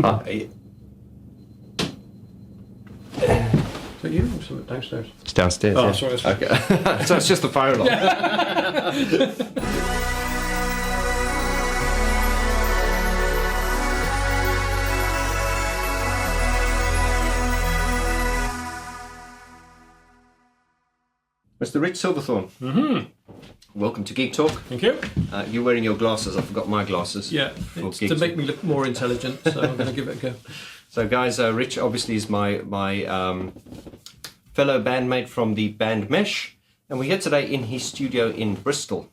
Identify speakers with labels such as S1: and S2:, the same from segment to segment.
S1: people.
S2: Is
S1: that you or something downstairs?
S2: It's downstairs.
S1: Oh,
S2: yeah.
S1: sorry.
S2: Okay. So it's just the fire alarm. Mr. Rich Silverthorn.
S1: Mm-hmm.
S2: Welcome to GeeK Talk.
S1: Thank you.
S2: You're wearing your glasses. I forgot my glasses.
S1: Yeah, it's to make me look more intelligent, so I'm going to give it a go.
S2: So, guys, Rich obviously is my fellow bandmate from the band Mesh, and we're here today in his studio in Bristol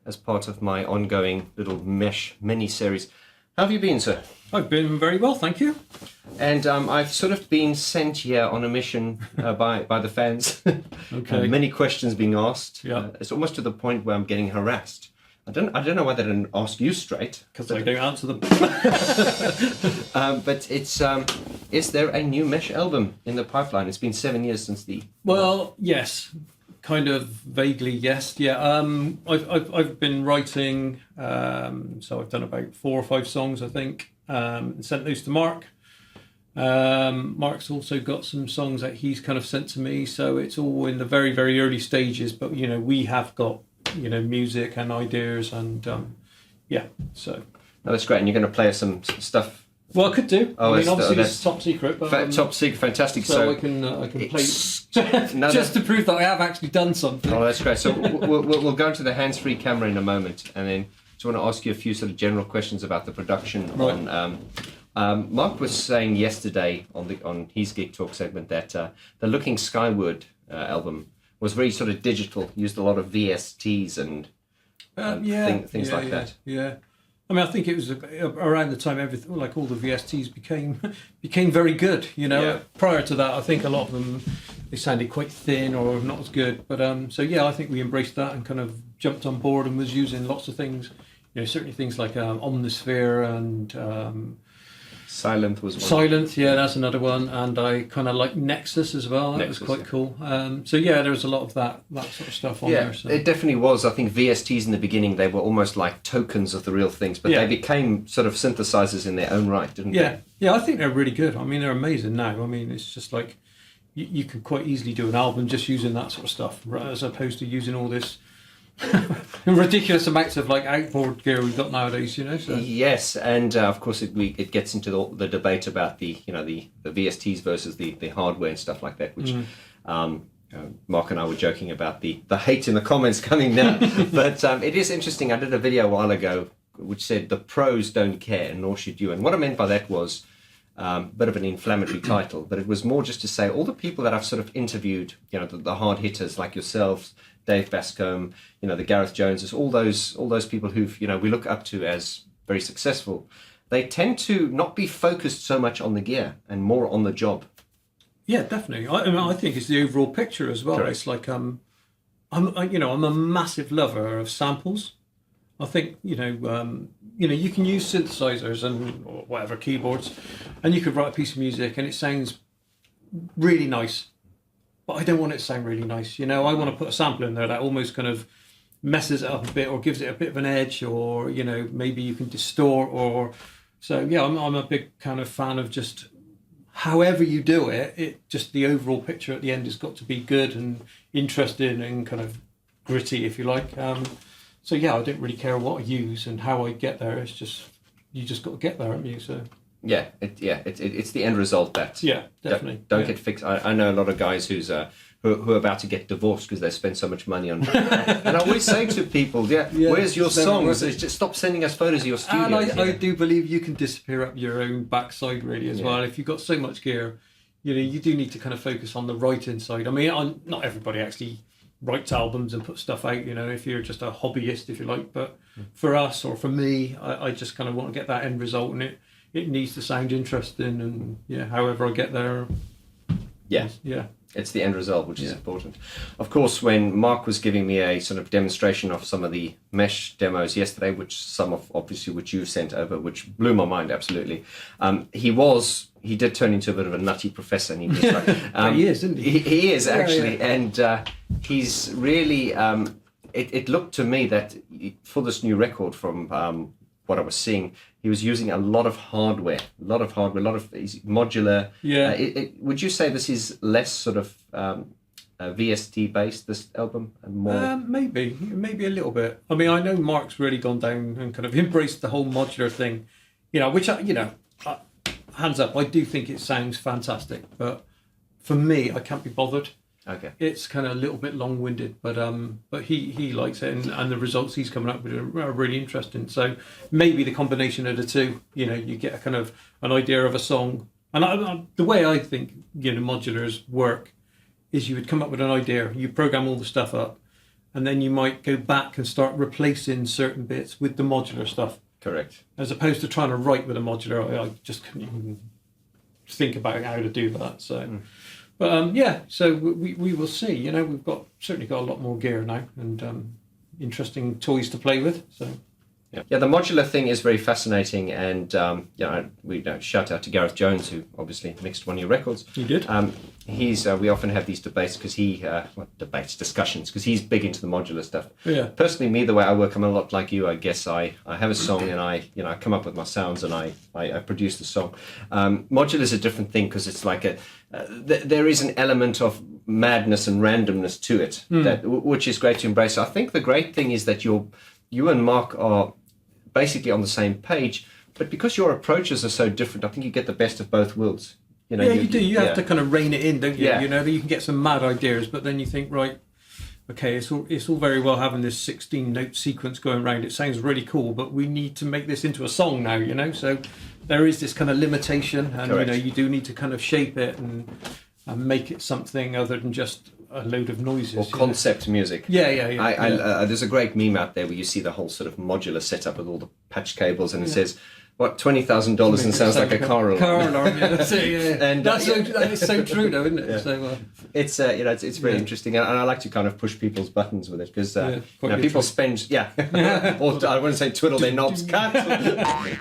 S2: as part of my ongoing little Mesh mini-series. How have you been, sir?
S1: I've been very well, thank you.
S2: And I've sort of been sent here on a mission by the fans.
S1: Okay.
S2: Many questions being asked.
S1: Yeah.
S2: It's almost to the point where I'm getting harassed. I don't know why they didn't ask you straight.
S1: Because I don't answer them.
S2: But it's is there a new Mesh album in the pipeline? It's been 7 years since the.
S1: Well, yes, kind of vaguely, yes. Yeah, I've been writing. So I've done about 4 or 5 songs, I think. And sent those to Mark. Mark's also got some songs that he's kind of sent to me. So it's all in the very, very early stages. But we have got music and ideas and yeah. So.
S2: No, that's great. And you're going to play us some stuff.
S1: Well, I could do.
S2: Oh,
S1: I mean, obviously
S2: that's
S1: it's top secret, but
S2: top secret, fantastic.
S1: So I can play just to prove that I have actually done something.
S2: Oh, that's great. So we'll go into the hands-free camera in a moment, and then just want to ask you a few sort of general questions about the production.
S1: Right.
S2: On Mark was saying yesterday on his GeeK Talk segment that the Looking Skyward album was very sort of digital, used a lot of VSTs and things like that.
S1: Yeah. I mean, I think it was around the time everything, like all the VSTs became very good.
S2: Yeah.
S1: Prior to that, I think a lot of them they sounded quite thin or not as good. But so yeah, I think we embraced that and kind of jumped on board and was using lots of things. Certainly things like Omnisphere and
S2: Silent was one.
S1: Silent, yeah, that's another one. And I kind of like Nexus as well. That was quite cool. So yeah, there was a lot of that sort of stuff on there. So.
S2: It definitely was. I think VSTs in the beginning, they were almost like tokens of the real things, but they became sort of synthesizers in their own right, didn't they?
S1: Yeah, I think they're really good. I mean, they're amazing now. I mean, it's just like you could quite easily do an album just using that sort of stuff, as opposed to using all this ridiculous amounts of like outboard gear we've got nowadays, So.
S2: Yes, and of course it gets into the debate about the VSTs versus the hardware and stuff like that, which Mark and I were joking about the hate in the comments coming now. But it is interesting. I did a video a while ago which said the pros don't care, nor should you. And what I meant by that was a bit of an inflammatory title, but it was more just to say all the people that I've sort of interviewed, the hard hitters like yourselves, Dave Bascombe, the Gareth Joneses, all those people who've we look up to as very successful. They tend to not be focused so much on the gear and more on the job.
S1: Yeah, definitely. I think it's the overall picture as well.
S2: Correct.
S1: It's like I'm a massive lover of samples. I think you can use synthesizers and or whatever keyboards, and you could write a piece of music and it sounds really nice. But I don't want it to sound really nice. I want to put a sample in there that almost kind of messes it up a bit or gives it a bit of an edge, or maybe you can distort or so. Yeah, I'm a big kind of fan of just however you do it. Just the overall picture at the end has got to be good and interesting and kind of gritty, if you like. So yeah, I don't really care what I use and how I get there. It's just you just got to get there, haven't you? So.
S2: Yeah, it's the end result that
S1: definitely
S2: don't get fixed. I know a lot of guys who are about to get divorced because they spend so much money on. And I always say to people, where's your songs? Just stop sending us photos of your studio.
S1: And I do believe you can disappear up your own backside really as well. If you've got so much gear, you do need to kind of focus on the writing side. I mean, not everybody actually writes albums and puts stuff out. If you're just a hobbyist, if you like. But for us or for me, I just kind of want to get that end result, and it needs to sound interesting, and however I get there. It's
S2: the end result, which is important. Of course, when Mark was giving me a sort of demonstration of some of the Mesh demos yesterday, which you sent over, which blew my mind absolutely. He did turn into a bit of a nutty professor, and he was like,
S1: he is, isn't he?
S2: He is actually, and he's really. It looked to me that for this new record from what I was seeing, he was using a lot of hardware, a lot of modular.
S1: Yeah.
S2: Would you say this is less sort of VST based, this album, and more?
S1: Maybe a little bit. I mean, I know Mark's really gone down and kind of embraced the whole modular thing, which hands up, I do think it sounds fantastic, but for me, I can't be bothered.
S2: Okay.
S1: It's kind of a little bit long-winded, but he likes it, and the results he's coming up with are really interesting. So maybe the combination of the two, you get a kind of an idea of a song. And the way I think modulars work is you would come up with an idea, you program all the stuff up, and then you might go back and start replacing certain bits with the modular stuff.
S2: Correct.
S1: As opposed to trying to write with a modular, I just couldn't even think about how to do that. So. But so we will see. We've certainly got a lot more gear now, and interesting toys to play with. So
S2: yeah, the modular thing is very fascinating, and we shout out to Gareth Jones, who obviously mixed one of your records.
S1: He did.
S2: We often have these debates because discussions because he's big into the modular stuff.
S1: Yeah.
S2: Personally, me, the way I work, I'm a lot like you. I guess I have a song and I come up with my sounds and I produce the song. Modular is a different thing because it's like there is an element of madness and randomness to it which is great to embrace. I think the great thing is that you and Mark are basically on the same page, but because your approaches are so different, I think you get the best of both worlds.
S1: You do. You have to kind of rein it in, don't you?
S2: Yeah.
S1: You can get some mad ideas, but then you think, right, okay, it's all very well having this 16-note sequence going around. It sounds really cool, but we need to make this into a song now, So there is this kind of limitation, and
S2: Correct.
S1: You do need to kind of shape it and make it something other than just a load of noises.
S2: Or concept music.
S1: Yeah.
S2: There's a great meme out there where you see the whole sort of modular setup with all the patch cables, and it says, "What, $20,000 and sounds like a car alarm."
S1: Car alarm, yeah, that's it, yeah.
S2: And
S1: that is so true, though, isn't it?
S2: Yeah.
S1: So,
S2: it's it's very interesting, and I like to kind of push people's buttons with it because people spend or I wouldn't say twiddle their knobs, cut,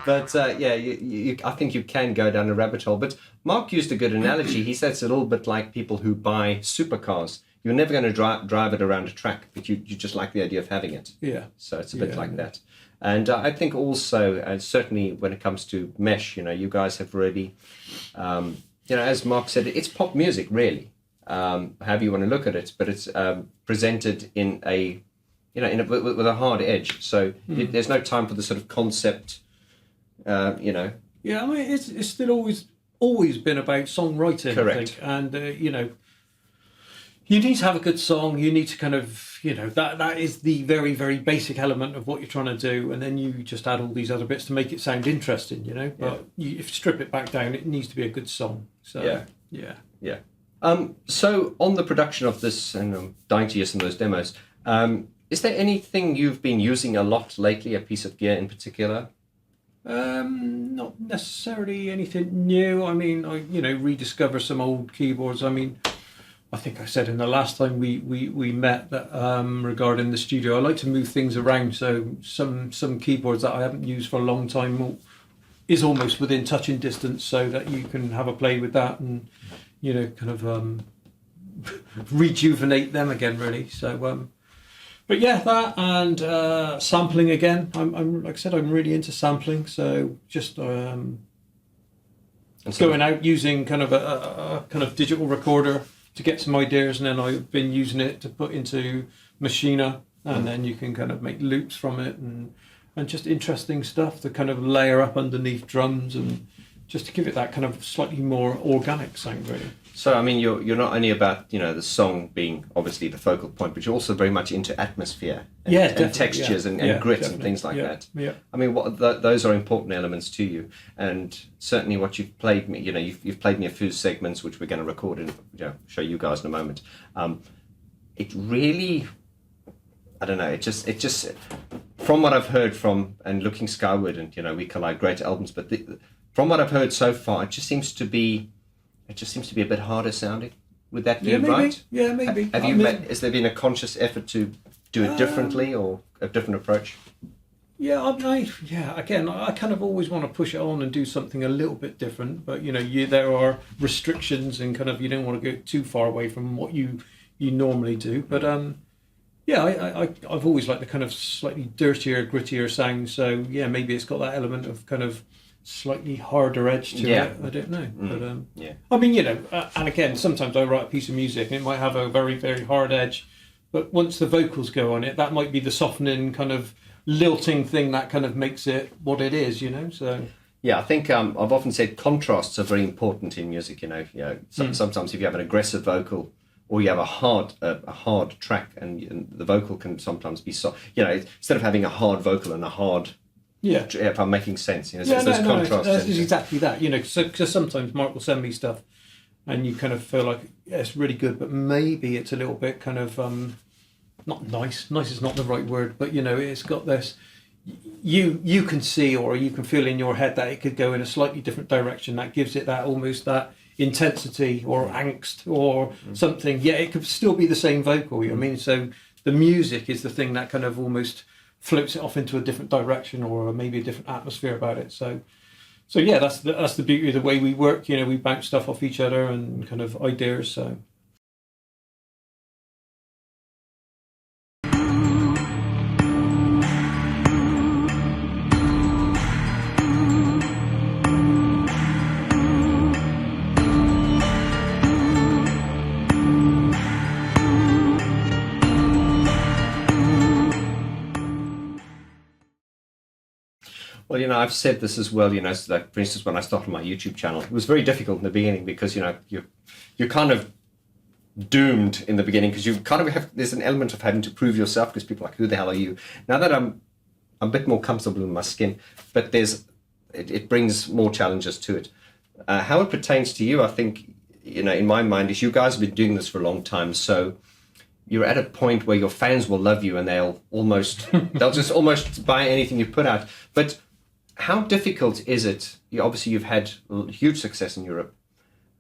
S2: but I think you can go down a rabbit hole. But Mark used a good analogy. He said it's a little bit like people who buy supercars. You're never going to drive it around a track, but you just like the idea of having it.
S1: Yeah.
S2: So it's a bit like that. And I think also, and certainly when it comes to mesh, you guys have really, as Mark said, it's pop music, really. However you want to look at it, but it's presented in a, with a hard edge. So there's no time for the sort of concept,
S1: Yeah, I mean, it's still always been about songwriting.
S2: Correct.
S1: I think. And you need to have a good song. You need to kind of, that is the very, very basic element of what you're trying to do. And then you just add all these other bits to make it sound interesting, But if you strip it back down, it needs to be a good song. So, yeah.
S2: So on the production of this, and I'm dying to hear some of those demos, is there anything you've been using a lot lately, a piece of gear in particular?
S1: Not necessarily anything new. I mean, I rediscover some old keyboards. I mean, I think I said in the last time we met that regarding the studio, I like to move things around. So some keyboards that I haven't used for a long time is almost within touching distance, so that you can have a play with that and kind of rejuvenate them again, really. So, but yeah, that and sampling again. I'm like I said, I'm really into sampling. So just going out using kind of a kind of digital recorder to get some ideas, and then I've been using it to put into Machina, and then you can kind of make loops from it, and just interesting stuff to kind of layer up underneath drums, and just to give it that kind of slightly more organic sound, really.
S2: So, I mean, you're not only about, the song being obviously the focal point, but you're also very much into atmosphere and textures and grit and things like that.
S1: Yeah.
S2: I mean, those are important elements to you. And certainly what you've played me, you've played me a few segments, which we're going to record and show you guys in a moment. It really, I don't know, it just from what I've heard and looking skyward, and, we collide great albums, but from what I've heard so far, it just seems to be a bit harder sounding. Would that be right?
S1: Yeah, maybe.
S2: Has there been a conscious effort to do it differently or a different approach?
S1: Yeah, again, I kind of always want to push it on and do something a little bit different, but there are restrictions and kind of you don't want to go too far away from what you normally do. But Yeah, I've always liked the kind of slightly dirtier, grittier sound. So yeah, maybe it's got that element of kind of slightly harder edge to it. I don't know, but
S2: yeah.
S1: I mean, and again, sometimes I write a piece of music and it might have a very, very hard edge, but once the vocals go on it, that might be the softening kind of lilting thing that kind of makes it what it is. So.
S2: Yeah, I think I've often said contrasts are very important in music. Sometimes if you have an aggressive vocal, or you have a hard track, and the vocal can sometimes be soft. Instead of having a hard vocal and a hard, if I'm making sense, those contrasts.
S1: It's exactly that. Because sometimes Mark will send me stuff, and you kind of feel like it's really good, but maybe it's a little bit kind of not nice. Nice is not the right word, but it's got this. You can see or you can feel in your head that it could go in a slightly different direction. That gives it that almost that intensity or angst or something. Yeah, it could still be the same vocal. I mean, so the music is the thing that kind of almost floats it off into a different direction or maybe a different atmosphere about it. So yeah, that's the beauty of the way we work. We bounce stuff off each other and kind of ideas. So.
S2: Well, I've said this as well, so like, for instance, when I started my YouTube channel, it was very difficult in the beginning because, you're kind of doomed in the beginning because you kind of there's an element of having to prove yourself because people are like, who the hell are you? Now that I'm a bit more comfortable in my skin, but it brings more challenges to it. How it pertains to you, I think, in my mind, is you guys have been doing this for a long time, so you're at a point where your fans will love you and they'll just almost buy anything you put out. But how difficult is it? Obviously, you've had huge success in Europe.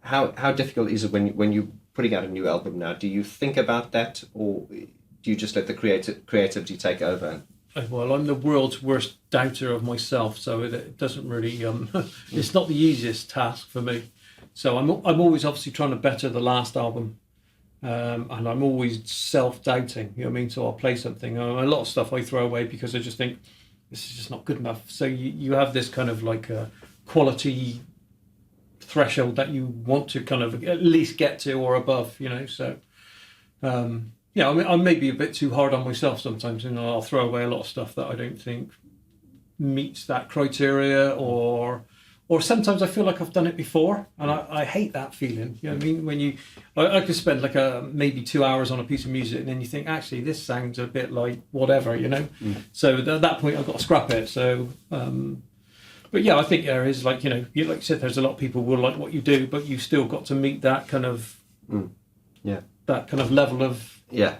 S2: How difficult is it when you're putting out a new album now? Do you think about that, or do you just let the creativity take over?
S1: Well, I'm the world's worst doubter of myself, so it doesn't really. It's not the easiest task for me. So I'm always obviously trying to better the last album, and I'm always self-doubting. So I'll play something. A lot of stuff I throw away because I just think this is just not good enough. So you have this kind of like a quality threshold that you want to kind of at least get to or above. So. I mean, I may be a bit too hard on myself sometimes, I'll throw away a lot of stuff that I don't think meets that criteria, or sometimes I feel like I've done it before, and I hate that feeling. I mean, when I could spend like maybe 2 hours on a piece of music, and then you think, actually, this sounds a bit like whatever, So at that point, I've got to scrap it. So, but yeah, I think there is like like you said, there's a lot of people who will like what you do, but you still got to meet that kind of that kind of level of.
S2: Yeah.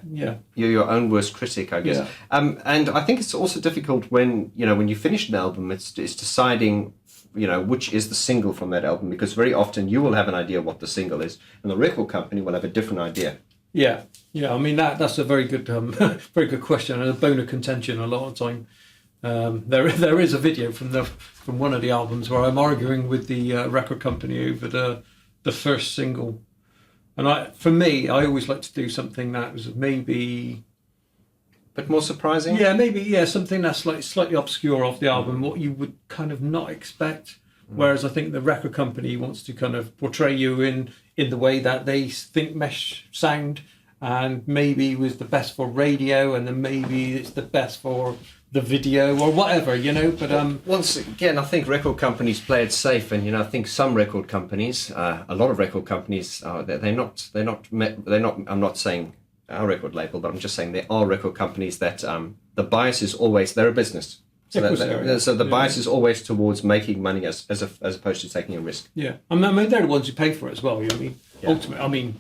S2: You're your own worst critic, I guess.
S1: Yeah.
S2: And I think it's also difficult when you finish an album, it's deciding, which is the single from that album, because very often you will have an idea what the single is, and the record company will have a different idea.
S1: Yeah. I mean that's a very good, very good question, and a bone of contention a lot of time. There is a video from one of the albums where I'm arguing with the record company over the first single. And for me, I always like to do something that was maybe
S2: a bit more surprising.
S1: Yeah, maybe something that's like slightly obscure off the album, what you would kind of not expect. Whereas I think the record company wants to kind of portray you in the way that they think mesh sound, and maybe was the best for radio, and then maybe it's the best for the video or whatever, But
S2: once again, I think record companies play it safe, and I think some record companies, a lot of record companies, they're not. I'm not saying our record label, but I'm just saying there are record companies that the bias is always they're a business. So the bias is always towards making money as opposed to taking a risk.
S1: Yeah, I mean they're the ones who pay for it as well. Ultimately,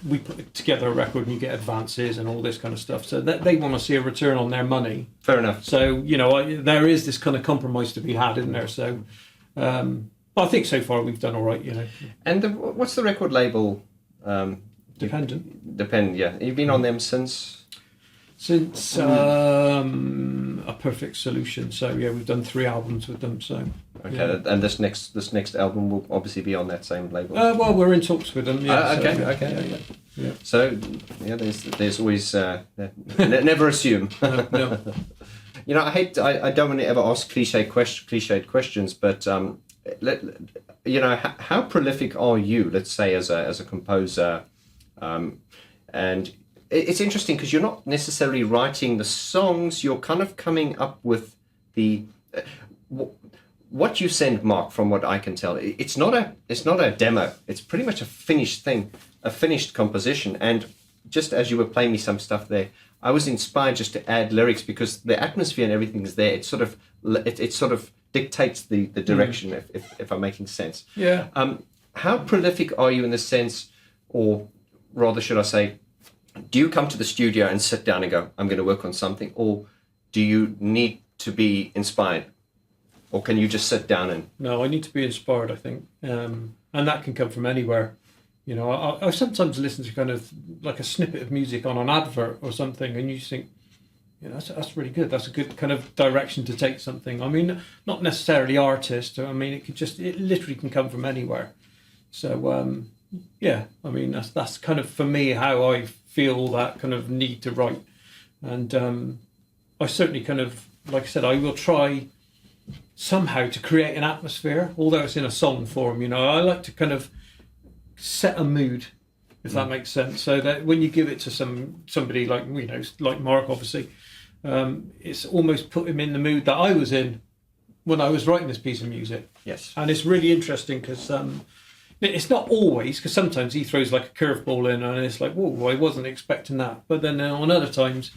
S1: we put together a record and you get advances and all this kind of stuff. So that they want to see a return on their money.
S2: Fair enough.
S1: So, there is this kind of compromise to be had, isn't there? So, I think so far we've done all right,
S2: And what's the record label?
S1: Dependent,
S2: yeah. You've been on them since
S1: A Perfect Solution. So, yeah, we've done 3 albums with them. So.
S2: Okay, yeah. And this next album will obviously be on that same label.
S1: Well, we're in talks with them. Yeah.
S2: Okay.
S1: Yeah. Yeah.
S2: So yeah, there's always never assume.
S1: No.
S2: You know, I don't want to ever ask cliched questions, but you know, how prolific are you? Let's say as a composer, and it's interesting because you're not necessarily writing the songs. You're kind of coming up with the what you send, Mark. From what I can tell, it's not a demo. It's pretty much a finished thing, a finished composition. And just as you were playing me some stuff there, I was inspired just to add lyrics because the atmosphere and everything is there. It sort of dictates the direction. If I'm making sense.
S1: Yeah.
S2: How prolific are you in the sense, or rather, should I say, do you come to the studio and sit down and go, I'm going to work on something, or do you need to be inspired? Or can you just sit down and...
S1: No, I need to be inspired, I think. And that can come from anywhere. You know, I sometimes listen to kind of like a snippet of music on an advert or something, and you just think, you know, that's really good. That's a good kind of direction to take something. I mean, not necessarily artist. I mean, it literally can come from anywhere. So, yeah, I mean, that's kind of, for me, how I feel that kind of need to write. And I certainly kind of, like I said, I will try somehow to create an atmosphere, although it's in a song form. You know, I like to kind of set a mood, if that makes sense, so that when you give it to somebody like, you know, like Mark, obviously, it's almost put him in the mood that I was in when I was writing this piece of music.
S2: Yes.
S1: And it's really interesting because it's not always, because sometimes he throws like a curveball in and it's like, whoa, I wasn't expecting that. But then on other times,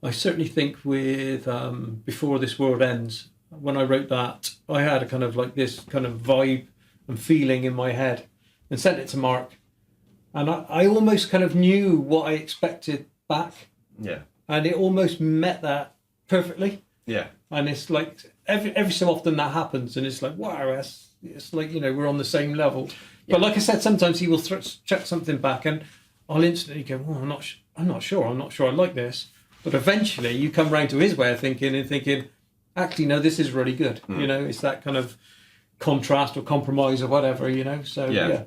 S1: I certainly think with Before This World Ends, when I wrote that, I had a kind of like this kind of vibe and feeling in my head and sent it to Mark. And I almost kind of knew what I expected back.
S2: Yeah.
S1: And it almost met that perfectly.
S2: Yeah.
S1: And it's like every so often that happens, and it's like, wow, it's like, you know, we're on the same level. Yeah. But like I said, sometimes he will chuck something back, and I'll instantly go, well, I'm not sure I like this. But eventually, you come round to his way of thinking and thinking, actually, no, this is really good. You know, it's that kind of contrast or compromise or whatever. You know, so yeah.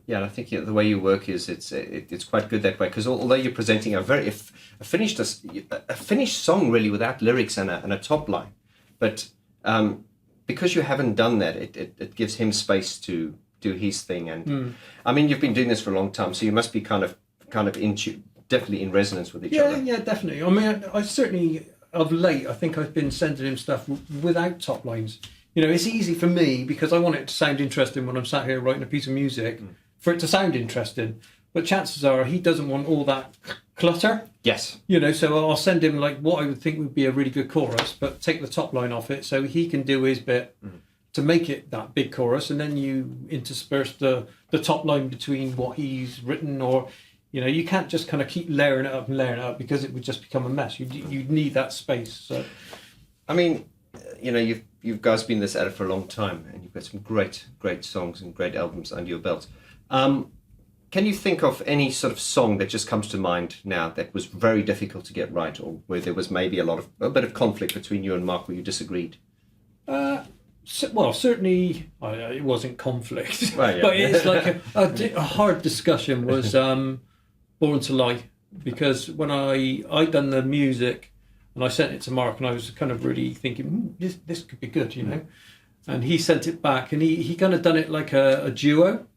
S2: Yeah, and I think the way you work is it's quite good that way, because although you're presenting a finished song really without lyrics and a top line, but because you haven't done that, it gives him space to do his thing. And I mean, you've been doing this for a long time, so you must be kind of definitely in resonance with each other.
S1: Yeah, definitely. I mean, I certainly of late, I think I've been sending him stuff without top lines. You know, it's easy for me because I want it to sound interesting when I'm sat here writing a piece of music. For it to sound interesting, but chances are he doesn't want all that clutter.
S2: Yes. You
S1: know, so I'll send him like what I would think would be a really good chorus, but take the top line off it so he can do his bit to make it that big chorus, and then you intersperse the top line between what he's written. Or, you know, you can't just kind of keep layering it up because it would just become a mess. You need that space. So,
S2: I mean, you know, you guys been at it for a long time, and you've got some great songs and great albums under your belt. Can you think of any sort of song that just comes to mind now that was very difficult to get right, or where there was maybe a bit of conflict between you and Mark, where you disagreed?
S1: Well, certainly it wasn't conflict,
S2: well, yeah.
S1: But it's like a hard discussion was Born to Lie, because when I done the music and I sent it to Mark, and I was kind of really thinking this could be good, you know, and he sent it back, and he kind of done it like a duo.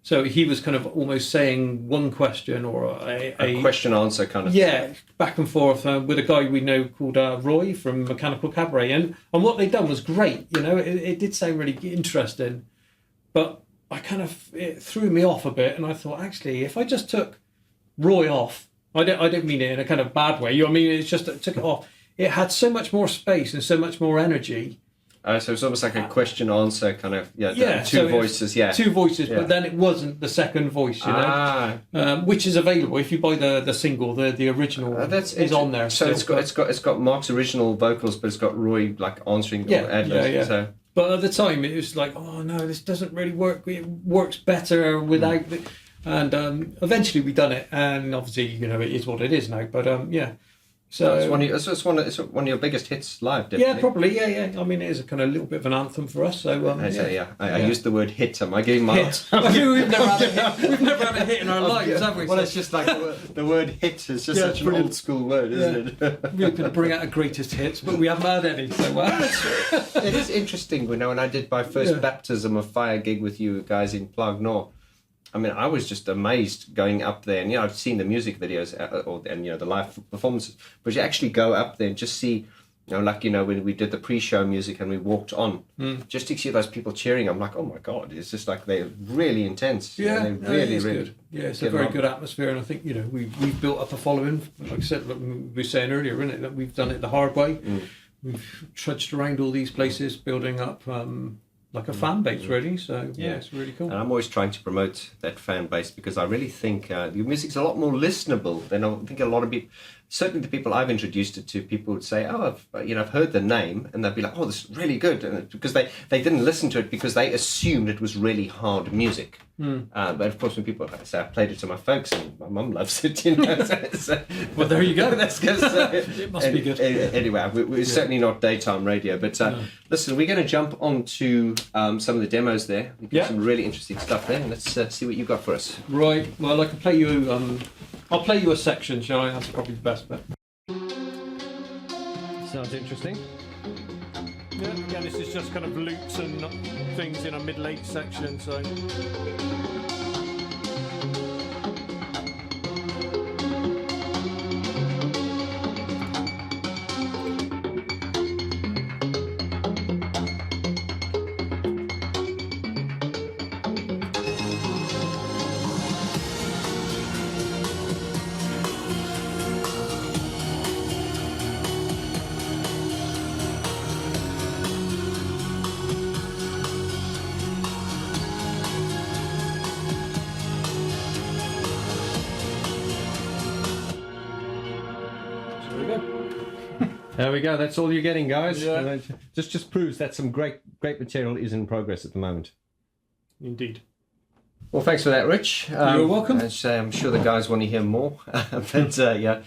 S1: So he was kind of almost saying one question or a
S2: question answer kind of
S1: thing. Back and forth with a guy we know called Roy from Mechanical Cabaret, and what they'd done was great. You know, it did sound really interesting, but it threw me off a bit, and I thought, actually, if I just took Roy off, I don't mean it in a kind of bad way. You know what I mean? It's just I took it off. It had so much more space and so much more energy.
S2: So it's almost like a question answer kind of two voices,
S1: but then it wasn't the second voice, you know, which is available if you buy the single, the original is on there.
S2: So it's got Mark's original vocals, but it's got Roy like answering ad-libs. So.
S1: But at the time it was like, oh no, this doesn't really work. It works better without and eventually we done it, and obviously, you know, it is what it is now. But So
S2: it's one of your biggest hits live, definitely.
S1: yeah, probably, yeah. I mean, it is a kind of little bit of an anthem for us. So
S2: I used the word hit. Am I getting my
S1: hit? We've never had a hit. We've never had a hit in our lives, have we?
S2: Well, it's just like the word hit is just such an old school word, isn't it?
S1: We could bring out a greatest hits, but we haven't had any. So
S2: it is interesting, when I did my first baptism of fire gig with you guys in Plague Nord. I mean, I was just amazed going up there, and I've seen the music videos and the live performances, but you actually go up there and just see, when we did the pre-show music and we walked on, just to see those people cheering, I'm like, oh my god, it's just like they're really intense.
S1: Yeah,
S2: they really, really
S1: good. Yeah, it's a very good atmosphere, and I think we've built up a following. Like I said, like we were saying earlier, isn't it, that we've done it the hard way. We've trudged around all these places, building up. Like a fan base, really. So it's really cool.
S2: And I'm always trying to promote that fan base, because I really think your music's a lot more listenable than I think a lot of people. Certainly, the people I've introduced it to, people would say, "Oh, I've heard the name," and they'd be like, "Oh, this is really good," and because they didn't listen to it because they assumed it was really hard music. But of course, when people say, "I played it to my folks and my mum loves it,"
S1: Well, there you go.
S2: That's because
S1: it must be good.
S2: Anyway, we're certainly not daytime radio, but listen, we're going to jump on to some of the demos there. We've got some really interesting stuff there, and let's see what you've got for us.
S1: Right. Well, I can play you. I'll play you a section, shall I? That's probably the best bet.
S2: Sounds interesting.
S1: Yeah. Again, this is just kind of loops and things in a mid-late section. So.
S2: There we go. That's all you're getting, guys.
S1: Yeah.
S2: Just proves that some great material is in progress at the moment.
S1: Indeed.
S2: Well, thanks for that, Rich.
S1: You're welcome.
S2: I'm sure the guys want to hear more. But so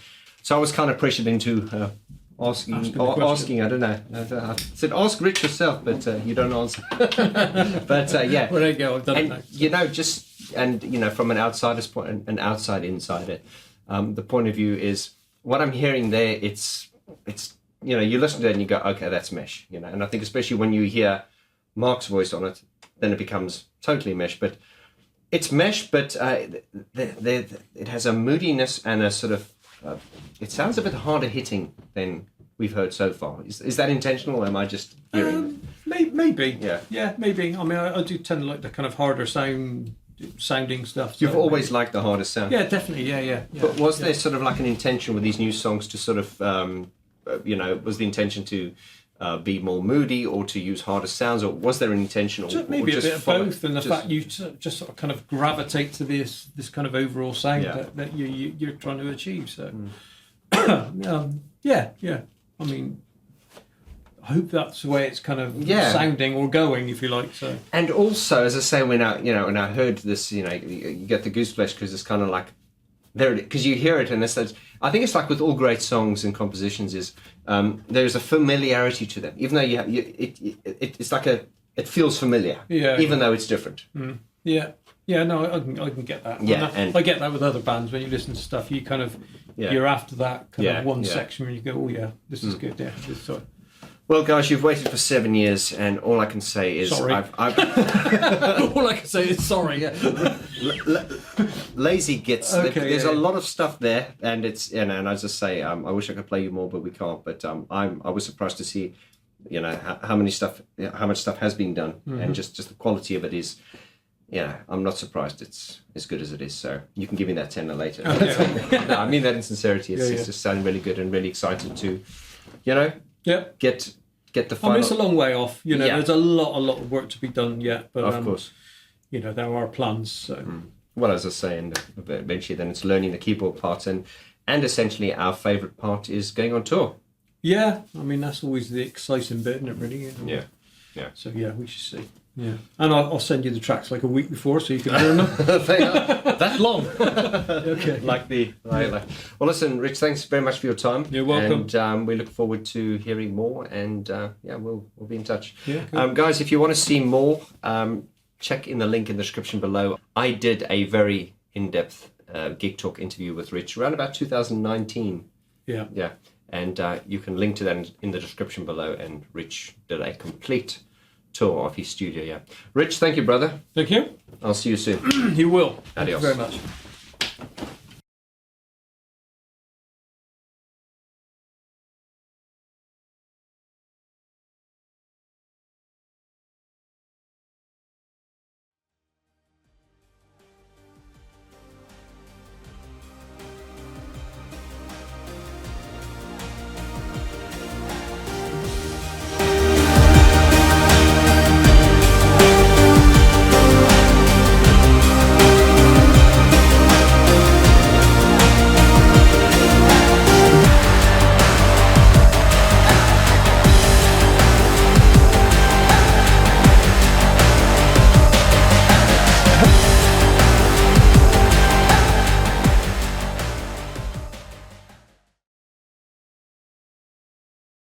S2: I was kind of pressured into asking. I don't know. I said, ask Rich yourself, but you don't answer. But
S1: Well, there you go. I've done it now.
S2: From an outsider's point, an outside insider, the point of view is what I'm hearing there. It's you listen to it and you go, okay, that's mesh. And I think especially when you hear Mark's voice on it, then it becomes totally mesh. But it's mesh, but it has a moodiness and a sort of. It sounds a bit harder hitting than we've heard so far. Is that intentional, or am I just hearing?
S1: Maybe.
S2: Yeah,
S1: maybe. I mean, I do tend to like the kind of harder sounding stuff.
S2: You've always liked the harder sound.
S1: Yeah, definitely. Yeah.
S2: But was there sort of like an intention with these new songs to sort of, was the intention to be more moody or to use harder sounds, or was there an intention?
S1: Maybe a bit of both, and the fact you just sort of kind of gravitate to this kind of overall sound that you're trying to achieve. So, yeah. I mean, I hope that's the way it's kind of sounding or going, if you like. So,
S2: and also, as I say, when I heard this, you get the gooseflesh because it's kind of like there, because you hear it, and I think it's like with all great songs and compositions is there's a familiarity to them, even though it's like it feels familiar, even though it's different.
S1: Yeah, no, I can get that.
S2: Yeah,
S1: and I get that with other bands. When you listen to stuff, you kind of you're after that kind of one section where you go, oh yeah, this is good. Yeah, this sort.
S2: Well, guys, you've waited for 7 years, and all I can say is
S1: sorry.
S2: I've
S1: all I can say is sorry. Yeah.
S2: Lazy gits.
S1: Okay,
S2: there's a lot of stuff there, and it's and as I say, I wish I could play you more, but we can't. But I was surprised to see, how much stuff has been done, and just the quality of it is. Yeah, I'm not surprised it's as good as it is. So you can give me that tenner later.
S1: Okay.
S2: No, I mean that in sincerity. It's just sounding really good and really excited to, get the final.
S1: I mean, it's a long way off. There's a lot of work to be done yet. But
S2: of course,
S1: there are plans. So.
S2: Well, as I say, and eventually, then it's learning the keyboard parts, and essentially our favourite part is going on tour.
S1: Yeah, I mean that's always the exciting bit, isn't it? Really.
S2: Yeah.
S1: So we should see. Yeah, and I'll send you the tracks like a week before so you can learn them. That's long. Okay.
S2: Well, listen, Rich, thanks very much for your time.
S1: You're welcome.
S2: And we look forward to hearing more. And we'll be in touch.
S1: Yeah, cool.
S2: Guys, if you want to see more, check in the link in the description below. I did a very in-depth GeeK Talk interview with Rich around about 2019.
S1: Yeah.
S2: Yeah. And you can link to that in the description below. And Rich did a complete tour of his studio. Yeah. Rich, thank you, brother.
S1: Thank you.
S2: I'll see you soon.
S1: You will.
S2: Adios.
S1: Thank you very much.